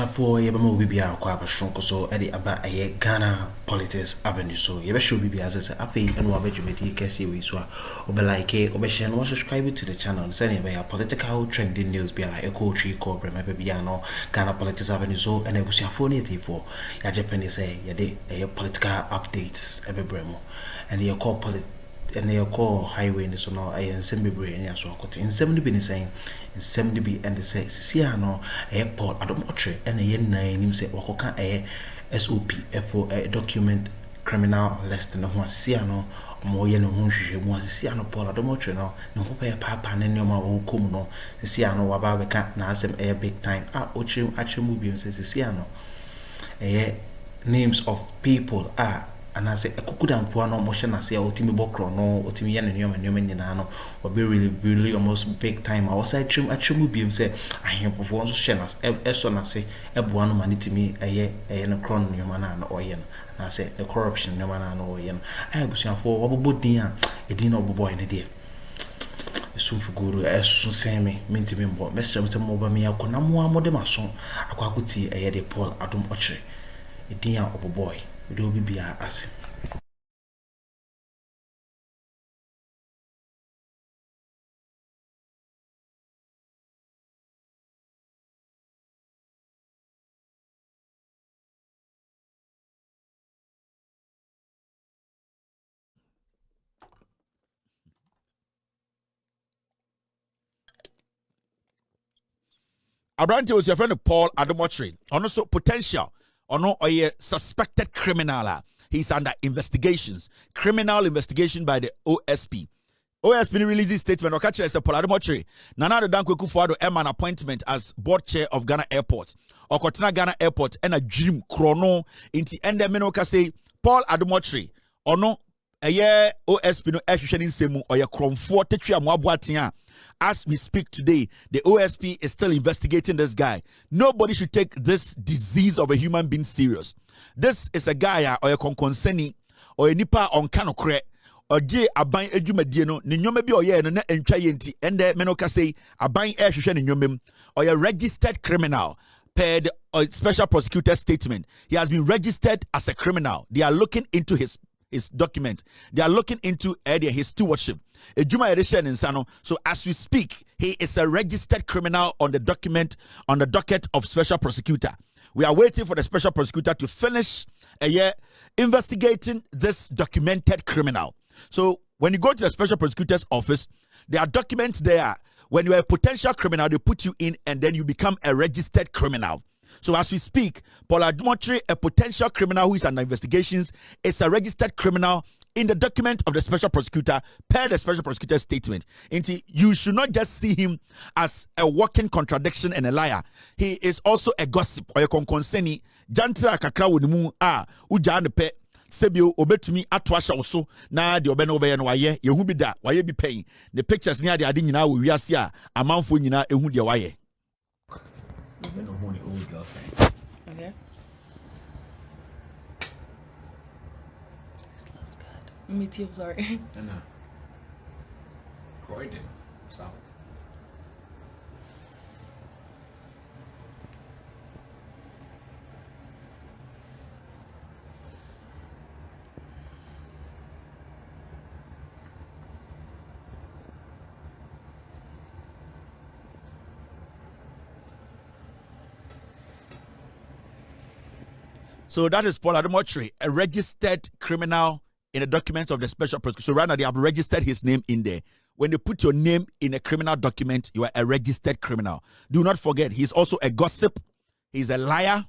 for Yabamo Bibia, Quaba Shonko, so Eddie about a Ghana Politics Avenue. So you should be as I say, I think and what you Cassie we saw, or like a Obeshan was subscribed to the channel, sending by a political trending news be like a coachy corporate, maybe Biano, Ghana Politics Avenue, so and it was your phone for your Japanese say, a political updates every bremo, and your call and they call highway in the sono I and semi brain as well. In 70 been saying in 70 be and they say C0 airport Adom-Otchere and a yen nine him say Wakoka a SOP for a document criminal less than one C0 more yen who was C0 Paul Adom-Otchere no hope a papa and your own come no C0 Wababe can't nasem a big time Ochi actually movie says C0 a names of people are and I say a kukudan for no motion. I say Otimi Bokro no Otimi Yan and Yoman or be really almost big time. I was actually beam say I am for one channels as soon as say a one money to me a year a cron Yomana or yen. And I say the corruption Yomana or yen. I was for what dear a dinner boy in a day. Soon for good as soon say me mean to be more Mr. Mobile me. I could not more modemason. I could see a year Paul Adom-Otchere a dear of a boy. Do be as Abrante was your friend Paul Adom-Otchere, and also potential or no or a suspected criminal. He's under investigations, criminal investigation by the OSP. OSP releases statement. Okache as a Paul Adom-Otchere. Nana the Akuffo an appointment as board chair of Ghana Airport. Or Kotina Ghana Airport and a dream chrono into end menoka say Paul Adom-Otchere or no a year OSP no execution semu or your cromfort tetria mwabuatia. As we speak today, the OSP is still investigating this guy. Nobody should take this disease of a human being serious. This is a guy or a conconseni or a nipa on kanokre or J aban edumadieno ni nyome bi oye no na entwa yenti ende menoka say aban ehwehwe ni nyomem or a registered criminal per the special prosecutor statement. He has been registered as a criminal. They are looking into his document. They are looking into his stewardship. So as we speak, he is a registered criminal on the docket of special prosecutor. We are waiting for the special prosecutor to finish a year investigating this documented criminal. So when you go to the special prosecutor's office, there are documents there. When you are a potential criminal, they put you in and then you become a registered criminal. So as we speak, Paul Adom-Otchere, a potential criminal who is under investigations, is a registered criminal in the document of the special prosecutor per the special prosecutor's statement. You should not just see him as a walking contradiction and a liar. He is also a gossip or a conconseni. Jantra kakra wonimu ujane pe sebio obetumi atwasha oso na de obeno obeye no waye yehu bi da waye bi pen. The pictures near the ade nyina wo wiase a amanfo nyina ehu de waye. Old girlfriend. Okay. This looks good. Me too, sorry. No. Croydon. South. So that is Paul Adom-Otchere, a registered criminal in the documents of the special prosecutor. So right now they have registered his name in there. When they put your name in a criminal document, you are a registered criminal. Do not forget, he's also a gossip. He's a liar.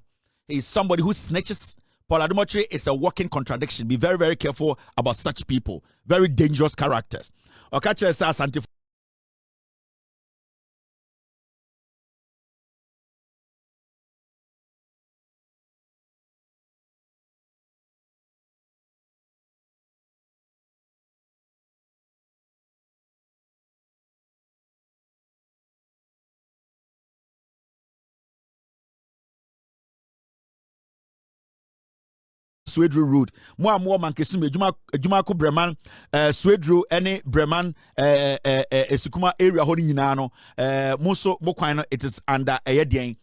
He's somebody who snitches. Paul Adom-Otchere is a walking contradiction. Be very, very careful about such people. Very dangerous characters. Okache Swedru road. More man kesum ejuma ko Breman Swedru any Breman Esikuma area ho nyina no mo so mo kwan no it is under a den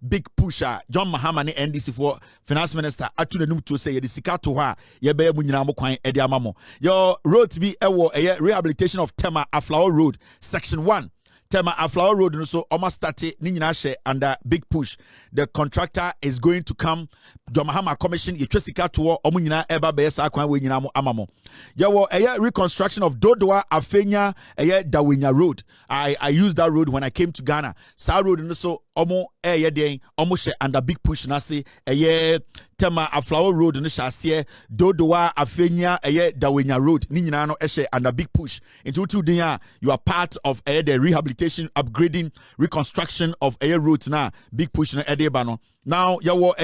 big pusher John Mahama ne NDC for finance minister atu nanum to say ye sika to ha ye be mu nyina mo kwan e de amamo your road to be rehabilitation of Tema Aflawo Road section 1 Tema Aflawo Road no so almost started ni nyina hye under big push. The contractor is going to come John Mahama commission ye twesika to omo nyina eba be sa kwan we nyina mo amamo. Yawo reconstruction of Dodoa Afenya Dawenya Road. I used that road when I came to Ghana. Sa road no so omo den omo hye under big push na say Tema Aflawo Road no hye Dodoa Afenya Dawenya Road ni nyina no hye under big push. Into two day you are part of the rehabilitation, upgrading, reconstruction of roads na big push na edeba no. Now yawo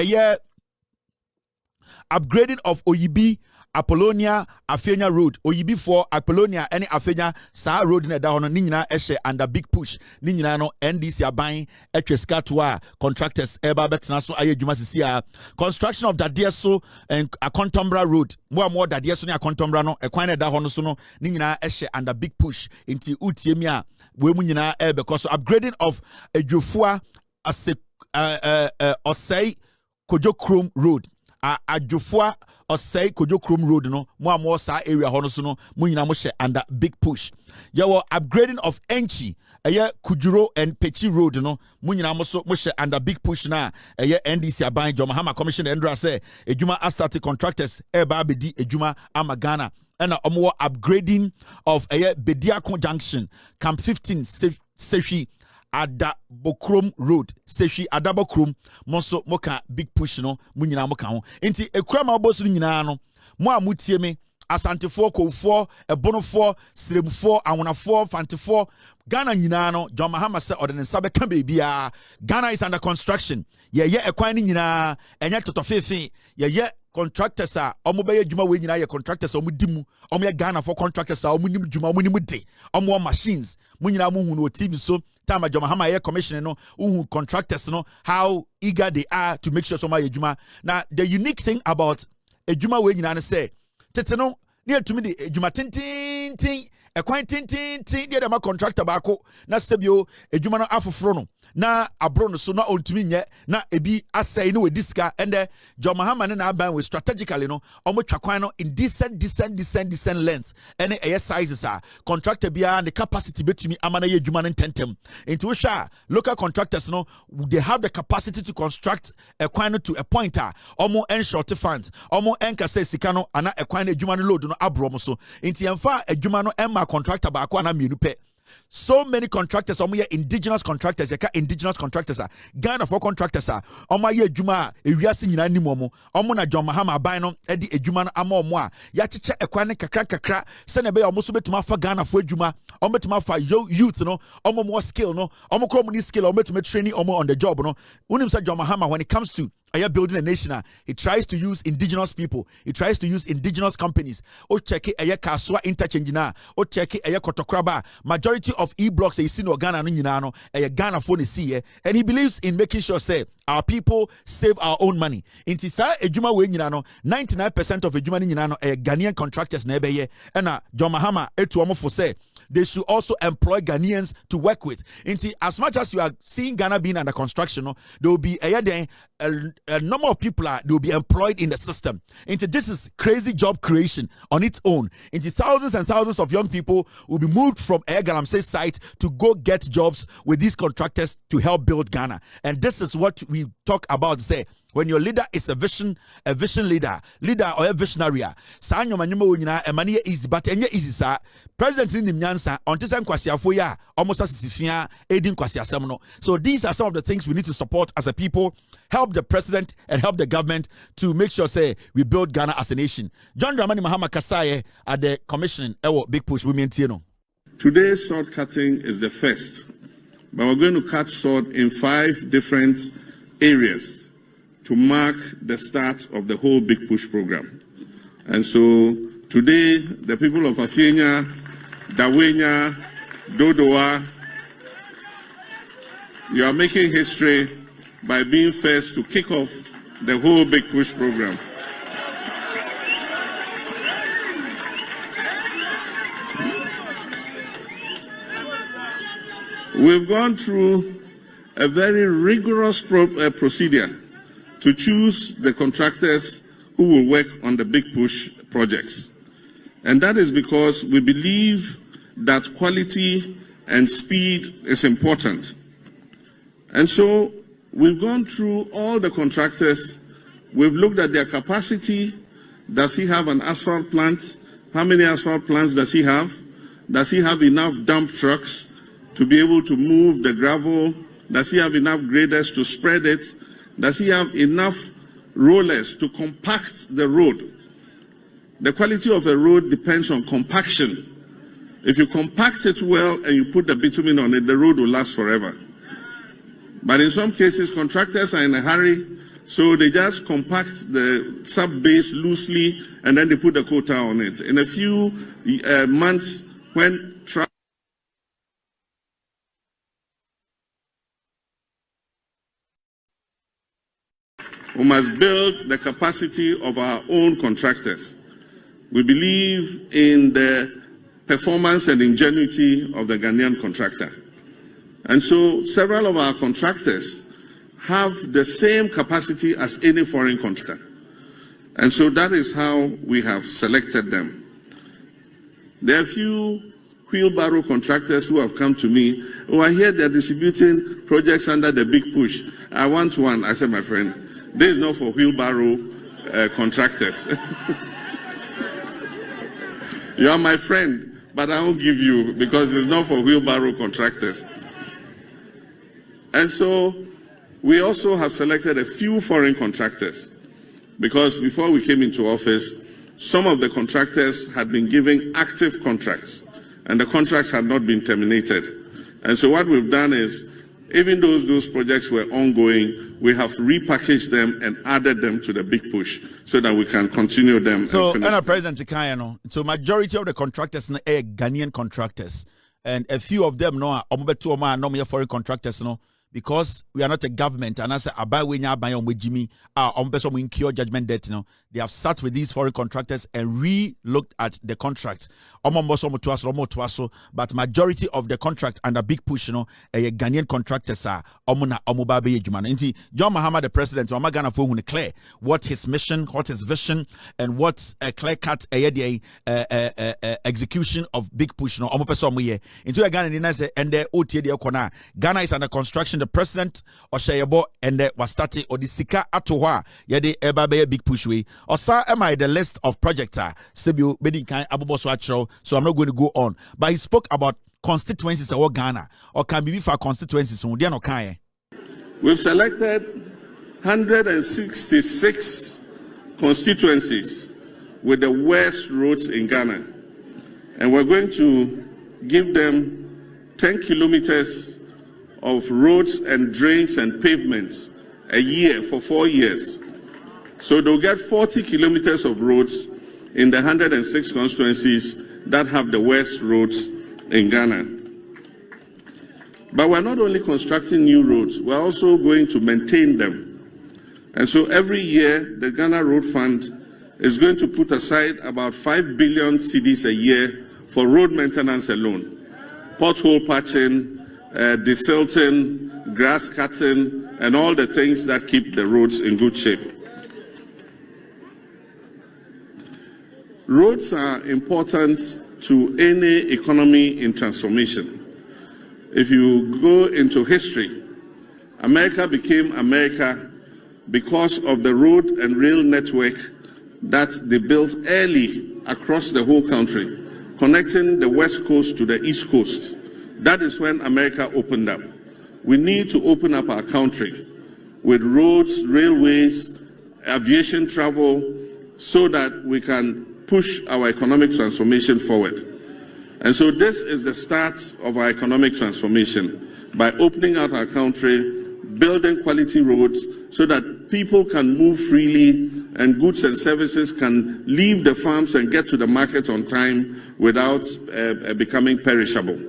upgrading of Oyibi Apollonia Afenya Road. Oyibi for Apollonia any Afenya Sa Road in da hono ni nyina ehye under big push. Ni nyina no NDC aban etweska to contractors eba betena so aye dwuma sisia. Construction of that so and Akontombra Road. More that so ni Akontombra no ekwan da hono so no ni nyina ehye under big push. Inti utiemi a we mu nyina because upgrading of Ejofua Osei Kojokrom Road. Adjufua Osei Kojokrom Road no more sa area hono so no mu nyina mo hye under big push. Yawo upgrading of Enchi Kujuro and Pechi Road no mu nyina mo so mo hye under big push na NDC aban John Mahama commission endra say ejuma astarte contractors eba bedi ejuma amagana and upgrading of Bediako Junction Camp 15 Seshi Addo-Otchere Road Seshi Addo-Otchere monso moka big push no mu nyina moka ho enti Akroma obosu nyina no mo amutie me asantefo kofo ebonofo sremfo awonafo fantefo Ghana nyina no John Mahama se ode ne nsabe ka bebia Ghana is under construction ye ekwan ni nyina enye totofefe ye contractors are omo be adwuma we nyina ye contractors omo dimu omo ye Ghana for contractors are omo nim dwuma omo nim de omo machines mu nyina mo hu no TV so time John Mahama ye commission no who contractors no how eager they are to make sure somebody adwuma. Now the unique thing about adwuma we nyina ne say tete no near to me the adwuma tin ekwan tin de ma contractor baako na sebio adwuma no afoforo no na abro no so na ontumi nye na ebi asai no we diska and John Mahama na ban we strategically no omo twakwan no in decent length and sizes are contractor bia the capacity betumi amana ye adwuma no tentem into sha local contractors no they have the capacity to construct ekwan no to a point omo en short funds omo en kase sika no ana ekwan no adwuma no load no abro mo so into yemfa adwuma no emma contractor baako ana mienu pe. So many contractors, indigenous contractors, indigenous contractors are Ghana for contractors are ye juma ewiase nyina ni momo na John Mahama ban no edi ejuma no ama ya cheche ekwane kakra se na be omo so betuma fa Ghana for ejuma omo betuma fa youth no omo more skill no omo kro mo skill omo betuma training omo on the job no unim say John Mahama when it comes to building a nation, he tries to use indigenous people. He tries to use indigenous companies. O check it kaswa interchange na. O check it kotokraba. Majority of e-blocks you see no Ghana no nyina no Ghana phone see and he believes in making sure say our people save our own money. Inti sa ejuma we nyina no 99% of ejuma ni nyina no Ghanaian contractors na ebe ye. And John Mahama etu omo for say they should also employ Ghanaians to work with. Inti as much as you are seeing Ghana being under construction, no, there will be a number of people they will be employed in the system. Into this is crazy job creation on its own. Into thousands and thousands of young people will be moved from Galamsey site to go get jobs with these contractors to help build Ghana. And this is what we talk about. Say when your leader is a vision leader or a visionary, sa nyoma nyina emane easy but enye easy sa president ni nyansa onte sem kwasiafo ya almost asisifia edin kwasiasem no. So these are some of the things we need to support as a people, help the president and help the government to make sure say we build Ghana as a nation. John Dramani Mahama Kasaye at the commission big push women no. Today's sword cutting is the first, but we're going to cut sword in 5 different areas to mark the start of the whole big push program. And so today, the people of Afenya, Dawenya, Dodoa, you are making history by being first to kick off the whole big push program. We've gone through a very rigorous procedure to choose the contractors who will work on the big push projects. And that is because we believe that quality and speed is important. And so we've gone through all the contractors. We've looked at their capacity. Does he have an asphalt plant? How many asphalt plants does he have? Does he have enough dump trucks to be able to move the gravel? Does he have enough graders to spread it? Does he have enough rollers to compact the road? The quality of a road depends on compaction. If you compact it well and you put the bitumen on it, the road will last forever. But in some cases, contractors are in a hurry, so they just compact the sub-base loosely and then they put the quota on it. In a few months, when we must build the capacity of our own contractors. We believe in the performance and ingenuity of the Ghanaian contractor. And so several of our contractors have the same capacity as any foreign contractor. And so that is how we have selected them. There are a few wheelbarrow contractors who have come to me. Oh, I hear they're distributing projects under the big push. I want one. I said, my friend, this is not for wheelbarrow contractors. You are my friend, but I won't give you because it's not for wheelbarrow contractors. And so we also have selected a few foreign contractors because before we came into office, some of the contractors had been given active contracts and the contracts had not been terminated. And so what we've done is, even though those projects were ongoing, we have repackaged them and added them to the big push so that we can continue them. So, President Tikayano, so majority of the contractors are Ghanaian contractors, and a few of them are foreign contractors, because we are not a government, and as Jimmy, incur judgment debt, they have sat with these foreign contractors and re-looked at the contracts. But majority of the contract under big push, a Ghanaian contractors are John Mahama, the president, clear what his mission, what his vision, and what a clear cut execution of big push. Into Ghana and the OTA Ghana is under construction. The president Oshayebo and the Wastati or the Sika Atoha Yede Eba big push way. Or sir, am I the list of projector Sibu Bedinkai Abuboswatro, so I'm not going to go on. But he spoke about constituencies of Ghana or can be for constituencies. We've selected 166 constituencies with the worst roads in Ghana. And we're going to give them 10 kilometers of roads and drains and pavements a year for 4 years. So they'll get 40 kilometers of roads in the 106 constituencies that have the worst roads in Ghana. But we're not only constructing new roads, we're also going to maintain them. And so every year, the Ghana Road Fund is going to put aside about 5 billion cedis a year for road maintenance alone. Pothole patching, desilting, grass cutting, and all the things that keep the roads in good shape. Roads are important to any economy in transformation. If you go into history, America became America because of the road and rail network that they built early across the whole country, connecting the West Coast to the East Coast. That is when America opened up. We need to open up our country with roads, railways, aviation travel, so that we can push our economic transformation forward. And so this is the start of our economic transformation, by opening out our country, building quality roads so that people can move freely and goods and services can leave the farms and get to the market on time without becoming perishable.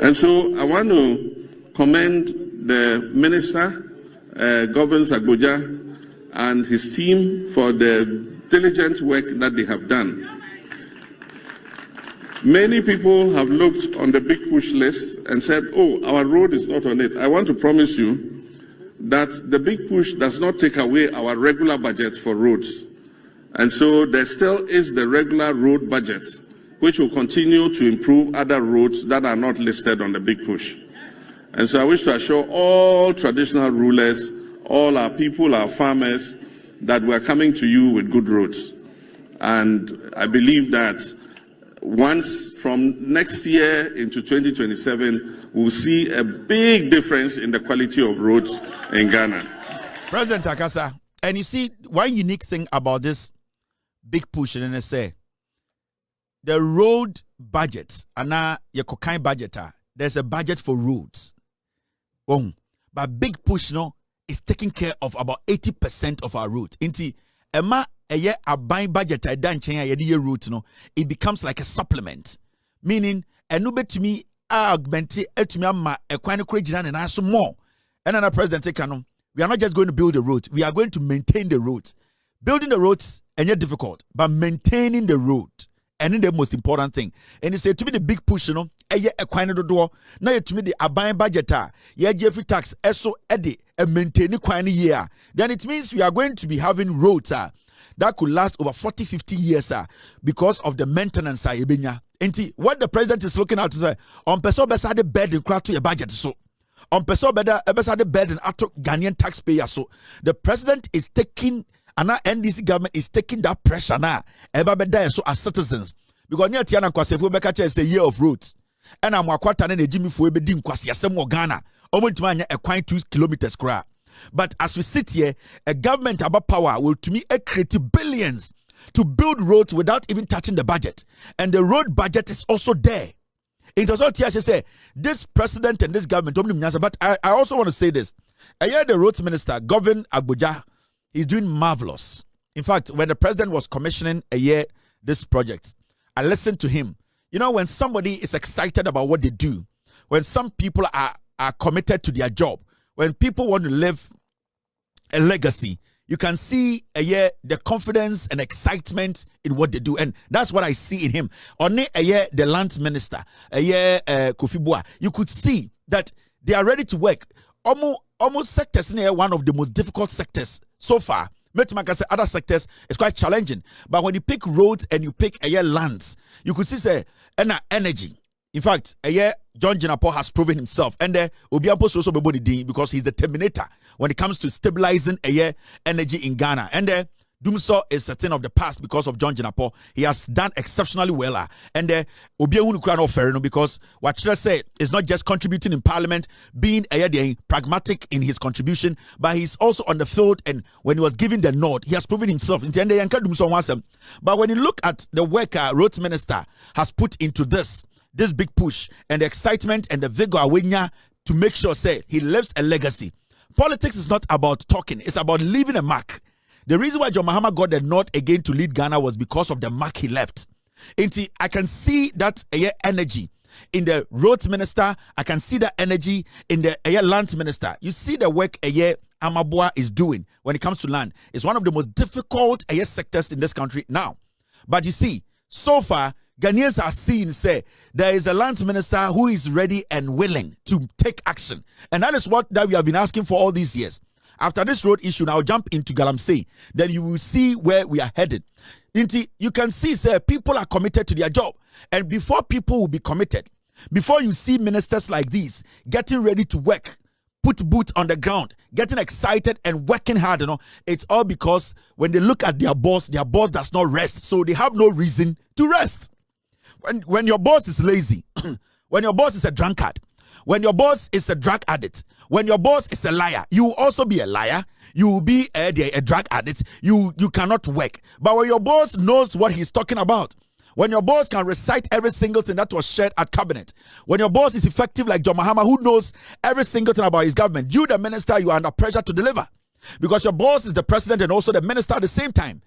And so I want to commend the Minister, Governor Agboja, and his team for the diligent work that they have done. Many people have looked on the big push list and said, oh, our road is not on it. I want to promise you that the big push does not take away our regular budget for roads. And so there still is the regular road budget, which will continue to improve other roads that are not listed on the big push. And so I wish to assure all traditional rulers, all our people, our farmers, that we are coming to you with good roads. And I believe that once from next year into 2027, we'll see a big difference in the quality of roads in Ghana. President Akasa, and you see one unique thing about this big push in NSA, the road budget, and now your cocaine budget, there's a budget for roads. But big push is taking care of about 80% of our route. Inti Emma a year a buying budget I done change a route it becomes like a supplement. Meaning a no bet to me augment it to me a quite crazy and ask more. And then the president say we are not just going to build the road, we are going to maintain the roads. Building the roads and yet difficult, but maintaining the road. And then the most important thing. And he said to me the big push, a quine the door. Now to me the abine budget, Jeffrey tax, eso eddy, and maintain the quine year. Then it means we are going to be having roads that could last over 40-50 years because of the maintenance. And what the president is looking at is on person beside the bed and crack to your budget. So on person beside the bed and out Ghanaian taxpayers. So the president is taking. And now NDC government is taking that pressure now. So as citizens, because near Tiana Kwasefo Bekacha is a year of roads. And I'm Wakwata and Jimmy for Ebedim Kwasi Asemo Ghana. Almost a quite 2 kilometers cry. But as we sit here, a government about power will to me create billions to build roads without even touching the budget. And the road budget is also there. It was all TSA say this president and this government, but I also want to say this. I hear the roads minister, Governor Abuja. He's doing marvelous. In fact, when the president was commissioning this project, I listened to him. You know, when somebody is excited about what they do, when some people are committed to their job, when people want to leave a legacy, you can see the confidence and excitement in what they do. And that's what I see in him. On the land minister, Kofi Boa, you could see that they are ready to work. Almost sectors near one of the most difficult sectors so far. Other sectors is quite challenging. But when you pick roads and you pick lands, you could see energy. In fact, John Jinapo has proven himself. And Obiampo also because he's the terminator when it comes to stabilizing energy in Ghana. And Dumso is a thing of the past because of John Jinapo. He has done exceptionally well. And Obiamunu Krano Ferino because what should I say is not just contributing in parliament, being pragmatic in his contribution, but he's also on the field. And when he was given the nod, he has proven himself. But when you look at the work roads minister has put into this big push and the excitement and the vigor to make sure he leaves a legacy. Politics is not about talking, it's about leaving a mark. The reason why John Mahama got the nod again to lead Ghana was because of the mark he left. I can see that energy in the roads minister. I can see that energy in the land minister. You see the work Amabua is doing when it comes to land. It's one of the most difficult sectors in this country now. But you see, so far, Ghanaians are seeing, there is a land minister who is ready and willing to take action. And that is what we have been asking for all these years. After this road issue, now jump into Galamsey. Then you will see where we are headed. You can see, people are committed to their job. And before people will be committed, before you see ministers like these getting ready to work, put boots on the ground, getting excited and working hard, it's all because when they look at their boss does not rest. So they have no reason to rest. When your boss is lazy, when your boss is a drunkard, when your boss is a drug addict, when your boss is a liar, you will also be a liar. You will be a drug addict. You cannot work. But when your boss knows what he's talking about, when your boss can recite every single thing that was shared at cabinet, when your boss is effective like John Mahama, who knows every single thing about his government, you, the minister, you are under pressure to deliver. Because your boss is the president and also the minister at the same time.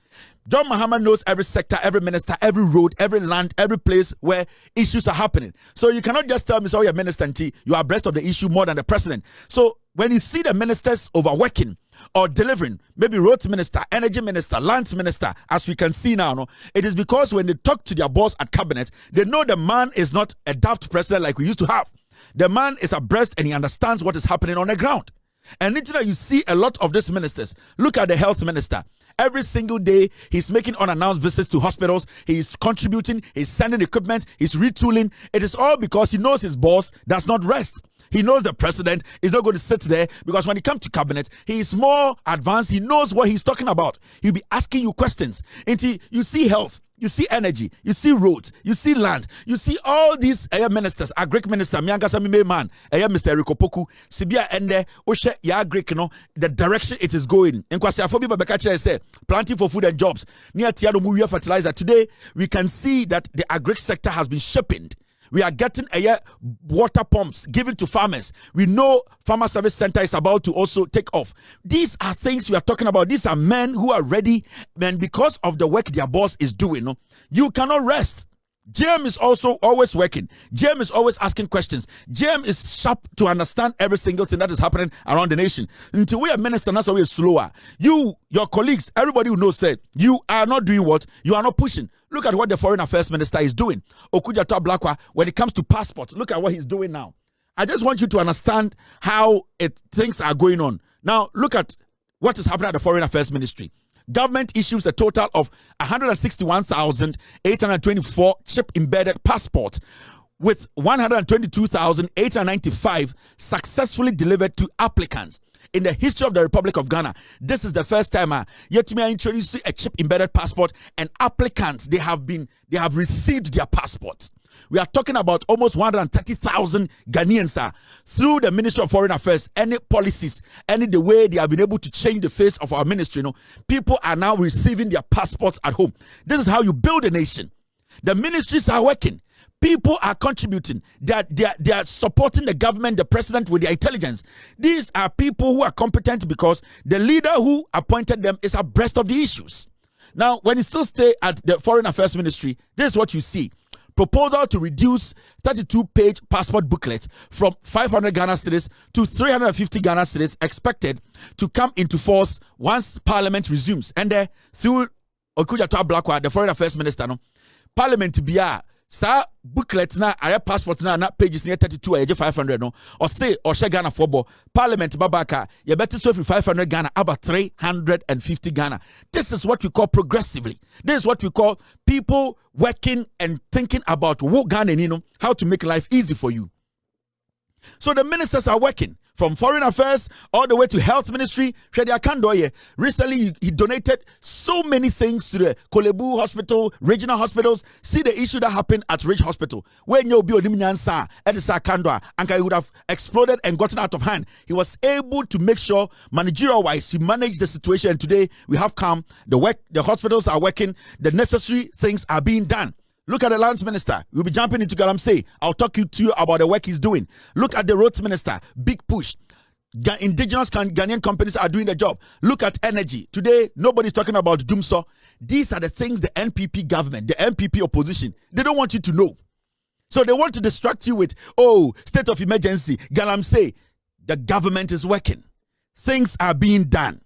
John Mahama knows every sector, every minister, every road, every land, every place where issues are happening. So you cannot just tell me, you're minister and you are abreast of the issue more than the president. So when you see the ministers overworking, or delivering, maybe roads minister, energy minister, lands minister, as we can see now, no, it is because when they talk to their boss at cabinet, they know the man is not a daft president like we used to have. The man is abreast and he understands what is happening on the ground. And literally, you see a lot of these ministers. Look at the health minister. Every single day, he's making unannounced visits to hospitals. He's contributing, he's sending equipment, he's retooling. It is all because he knows his boss does not rest. He knows the president is not going to sit there because when he comes to cabinet, he is more advanced. He knows what he's talking about. He'll be asking you questions. Until you see health, you see energy, you see roads, you see land, you see all these ministers, a Greek minister, Miangasa Mime man, Mr. Rikopoku, Sibia Ende, Oshe Ya Greek, the direction it is going. And Kwasiafobi Babakacha say, planting for food and jobs. Near Tiado Muria fertilizer. Today, we can see that the agri sector has been sharpened. We are getting water pumps given to farmers. We know Farmer Service Center is about to also take off. These are things we are talking about. These are men who are ready, and because of the work their boss is doing, you cannot rest. GM is also always working. GM is always asking questions. GM is sharp to understand every single thing that is happening around the nation. Until we are minister, that's why we are slower. You, your colleagues, everybody who knows, say, you are not doing what? You are not pushing. Look at what the foreign affairs minister is doing. Okujato Blakwa, when it comes to passports, look at what he's doing now. I just want you to understand how things are going on. Now, look at what is happening at the foreign affairs ministry. Government issues a total of 161,824 chip-embedded passports, with 122,895 successfully delivered to applicants. In the history of the Republic of Ghana, this is the first time yet to me introduce a chip-embedded passport, and applicants, they have received their passports. We are talking about almost 130,000 Ghanaians through the Ministry of Foreign Affairs, any policies, any the way they have been able to change the face of our ministry. People are now receiving their passports at home. This is how you build a nation. The ministries are working. People are contributing. They are supporting the government, the president with their intelligence. These are people who are competent because the leader who appointed them is abreast of the issues. Now, when you still stay at the Foreign Affairs Ministry, this is what you see. Proposal to reduce 32-page passport booklet from 500 Ghana cedis to 350 Ghana cedis expected to come into force once Parliament resumes. And through Okujato Blakwa, the Foreign Affairs Minister, Parliament biya sa booklet na aya passport na pages near 32 aye 500 no or say or share Ghana for Parliament babaka you better so 500 Ghana about 350 Ghana. This is what we call progressively. This is what we call people working and thinking about what Ghana, how to make life easy for you. So the ministers are working from foreign affairs all the way to health ministry. Recently, he donated so many things to the Kolebu Hospital, regional hospitals. See the issue that happened at Ridge Hospital. When you be Odimnyansa, Edisa Kandwa, and he would have exploded and gotten out of hand. He was able to make sure, managerial-wise, he managed the situation. And today, we have come. The hospitals are working. The necessary things are being done. Look at the lands minister. We'll be jumping into Galamsey. I'll talk to you about the work he's doing. Look at the roads minister. Big push. Indigenous Ghanaian companies are doing the job. Look at energy. Today, nobody's talking about Dumso. These are the things the NPP government, the NPP opposition, they don't want you to know. So they want to distract you with, state of emergency. Galamsey. The government is working. Things are being done.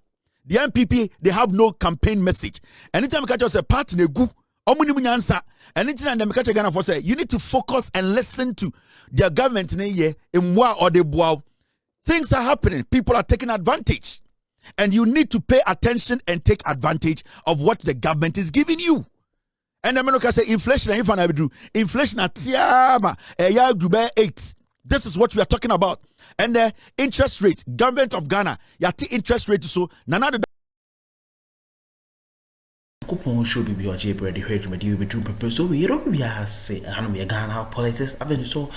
The NPP, they have no campaign message. Anytime you catch us a partner, and you need to focus and listen to their government. Things are happening. People are taking advantage. And you need to pay attention and take advantage of what the government is giving you. And I'm going to say inflation. Inflation at 8. This is what we are talking about. And the interest rate, government of Ghana, interest rate so nana Coupon should be your jib ready heard me do between purpose. So we don't be say Ghana politics. I've been so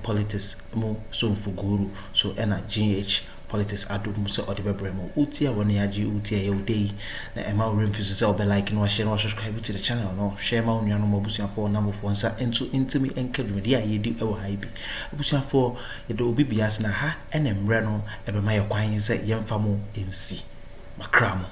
politics mo so for guru so GH politics Addo so or the Bremo Utia one yaji Utia your day. Na Emma refuses to be like no share or subscribe to the channel. No share my own Mobusian for number for answer into me and kill me. Dear, ye do our high be. Busian for you do be as na ha and Reno, ever my acquaintance yam famo in C. Akroma.